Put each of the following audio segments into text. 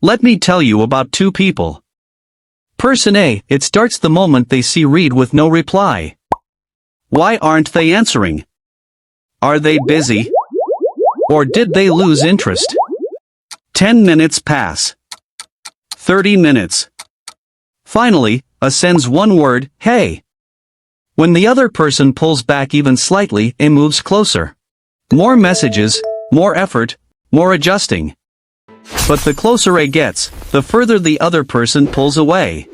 Let me tell you about two people. Person A, it starts the moment they see read with no reply. Why aren't they answering? Are they busy? Or did they lose interest? 10 minutes pass. 30 minutes. Finally, A sends one word, hey. When the other person pulls back even slightly, A moves closer. More messages, more effort, more adjusting. But the closer A gets, the further the other person pulls away.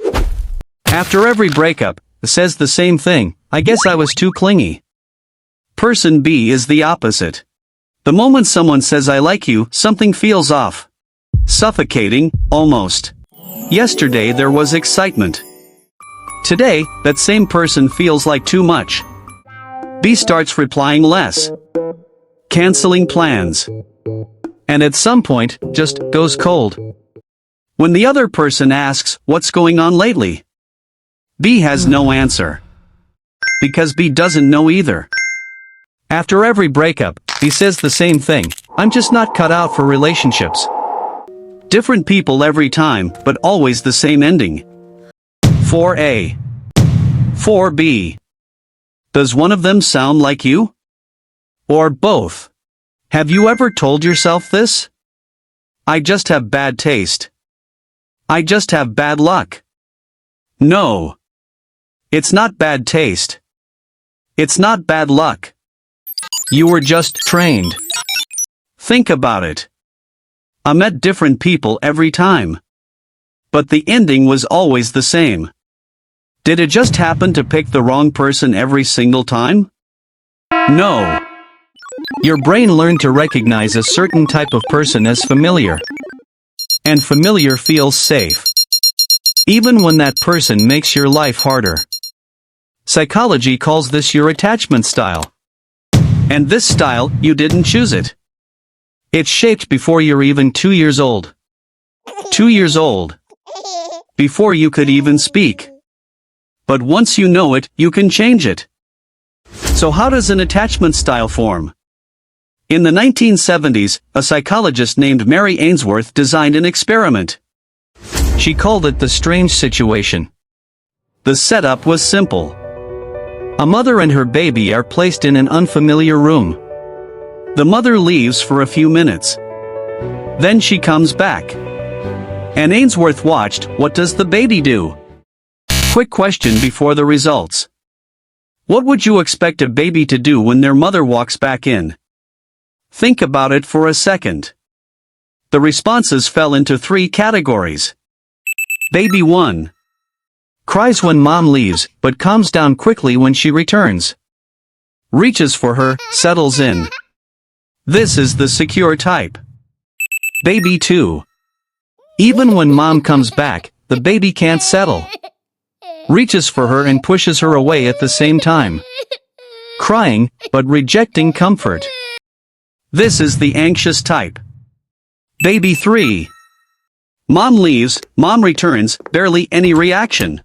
After every breakup, A says the same thing, I guess I was too clingy. Person B is the opposite. The moment someone says I like you, something feels off. Suffocating, almost. Yesterday there was excitement. Today, that same person feels like too much. B starts replying less. Canceling plans. And at some point, just goes cold. When the other person asks, what's going on lately? B has no answer. Because B doesn't know either. After every breakup, B says the same thing, I'm just not cut out for relationships. Different people every time, but always the same ending. 4A. 4B. Does one of them sound like you? Or both? Have you ever told yourself this? I just have bad taste. I just have bad luck. No. It's not bad taste. It's not bad luck. You were just trained. Think about it. I met different people every time. But the ending was always the same. Did it just happen to pick the wrong person every single time? No. Your brain learned to recognize a certain type of person as familiar. And familiar feels safe. Even when that person makes your life harder. Psychology calls this your attachment style. And this style, you didn't choose it. It's shaped before you're even 2 years old. 2 years old. Before you could even speak. But once you know it, you can change it. So how does an attachment style form? In the 1970s, a psychologist named Mary Ainsworth designed an experiment. She called it the strange situation. The setup was simple. A mother and her baby are placed in an unfamiliar room. The mother leaves for a few minutes. Then she comes back. And Ainsworth watched, what does the baby do? Quick question before the results. What would you expect a baby to do when their mother walks back in? Think about it for a second. The responses fell into 3 categories. Baby 1. Cries when mom leaves, but calms down quickly when she returns. Reaches for her, settles in. This is the secure type. Baby 2. Even when mom comes back, the baby can't settle. Reaches for her and pushes her away at the same time. Crying, but rejecting comfort. This is the anxious type. Baby 3. Mom leaves, mom returns, barely any reaction.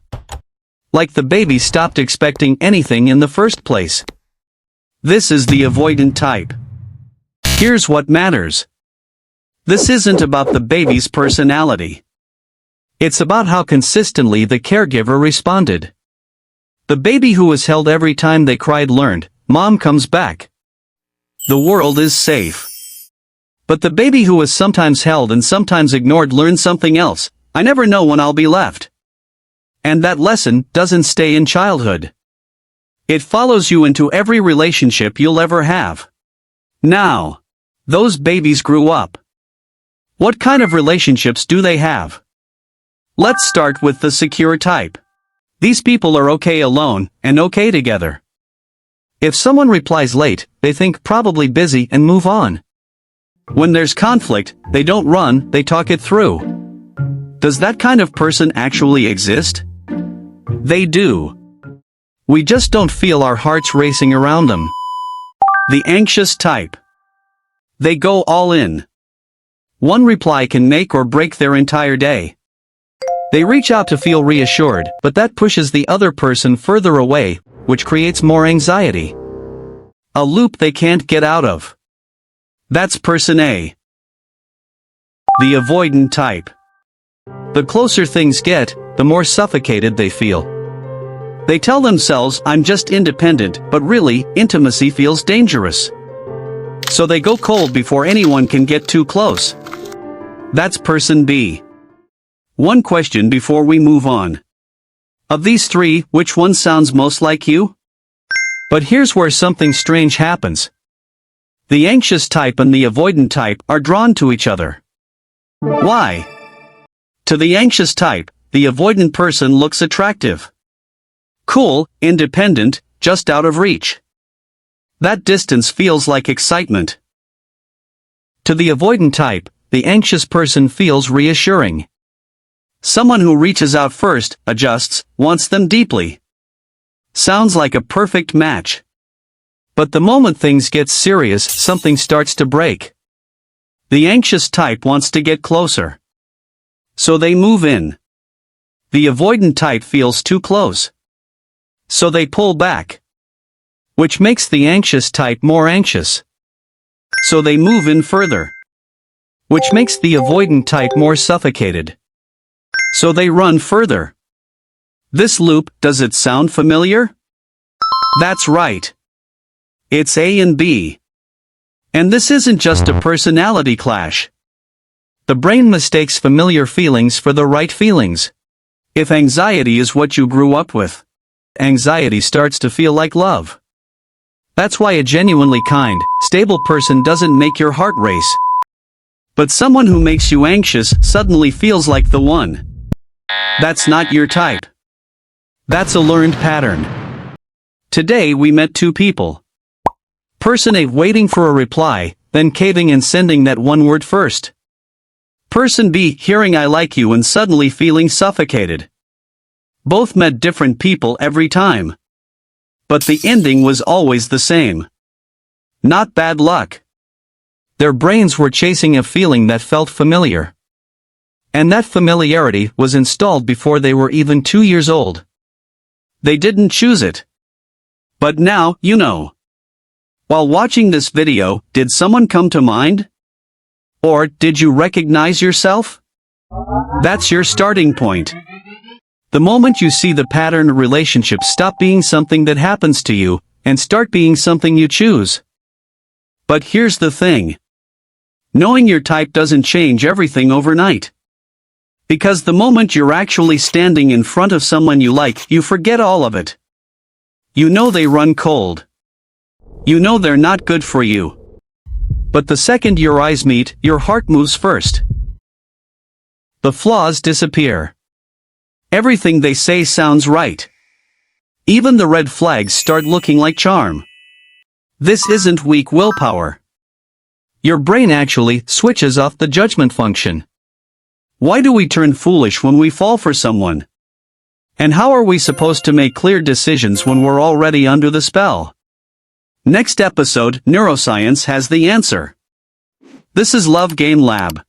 Like the baby stopped expecting anything in the first place. This is the avoidant type. Here's what matters. This isn't about the baby's personality. It's about how consistently the caregiver responded. The baby who was held every time they cried learned, mom comes back. The world is safe. But the baby who was sometimes held and sometimes ignored learned something else, I never know when I'll be left. And that lesson doesn't stay in childhood. It follows you into every relationship you'll ever have. Now, those babies grew up. What kind of relationships do they have? Let's start with the secure type. These people are okay alone, and okay together. If someone replies late, they think probably busy and move on. When there's conflict, they don't run, they talk it through. Does that kind of person actually exist? They do. We just don't feel our hearts racing around them. The anxious type. They go all in. One reply can make or break their entire day. They reach out to feel reassured, but that pushes the other person further away, which creates more anxiety. A loop they can't get out of. That's person A. The avoidant type. The closer things get, the more suffocated they feel. They tell themselves, I'm just independent, but really, intimacy feels dangerous. So they go cold before anyone can get too close. That's person B. One question before we move on. Of these three, which one sounds most like you? But here's where something strange happens. The anxious type and the avoidant type are drawn to each other. Why? To the anxious type, the avoidant person looks attractive. Cool, independent, just out of reach. That distance feels like excitement. To the avoidant type, the anxious person feels reassuring. Someone who reaches out first, adjusts, wants them deeply. Sounds like a perfect match. But the moment things get serious, something starts to break. The anxious type wants to get closer. So they move in. The avoidant type feels too close. So they pull back. Which makes the anxious type more anxious. So they move in further. Which makes the avoidant type more suffocated. So they run further. This loop, does it sound familiar? That's right. It's A and B. And this isn't just a personality clash. The brain mistakes familiar feelings for the right feelings. If anxiety is what you grew up with, anxiety starts to feel like love. That's why a genuinely kind, stable person doesn't make your heart race. But someone who makes you anxious suddenly feels like the one. That's not your type. That's a learned pattern. Today we met two people. Person A waiting for a reply, then caving and sending that one word first. Person B hearing I like you and suddenly feeling suffocated. Both met different people every time. But the ending was always the same. Not bad luck. Their brains were chasing a feeling that felt familiar. And that familiarity was installed before they were even 2 years old. They didn't choose it. But now, you know. While watching this video, did someone come to mind? Or did you recognize yourself? That's your starting point. The moment you see the pattern, relationships stop being something that happens to you, and start being something you choose. But here's the thing. Knowing your type doesn't change everything overnight. Because the moment you're actually standing in front of someone you like, you forget all of it. You know they run cold. You know they're not good for you. But the second your eyes meet, your heart moves first. The flaws disappear. Everything they say sounds right. Even the red flags start looking like charm. This isn't weak willpower. Your brain actually switches off the judgment function. Why do we turn foolish when we fall for someone? And how are we supposed to make clear decisions when we're already under the spell? Next episode, Neuroscience has the answer. This is Love Game Lab.